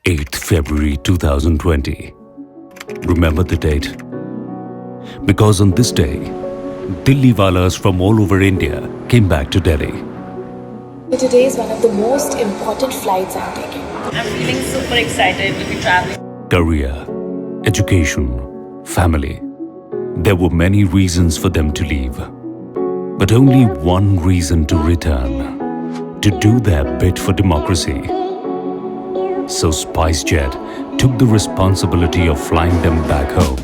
8th February 2020. Remember the date? Because on this day, Delhiites from all over India came back to Delhi. Today is one of the most important flights I'm taking. I'm feeling super excited to be traveling. Career, education, family. There were many reasons for them to leave, but only one reason to return: to do their bit for democracy. So SpiceJet took the responsibility of flying them back home.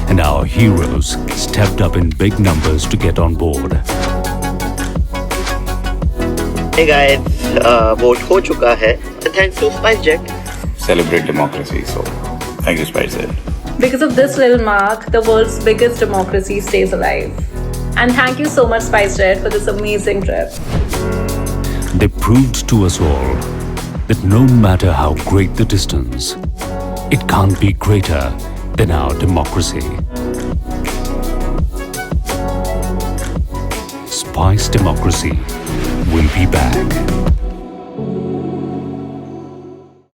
And our heroes stepped up in big numbers to get on board. Hey guys, vote हो चुका है. Thanks to SpiceJet. Celebrate democracy. So, thank you, SpiceJet. Because of this little mark, the world's biggest democracy stays alive. And thank you so much, SpiceJet, for this amazing trip. They proved to us all that no matter how great the distance, it can't be greater than our democracy. Spice Democracy will be back.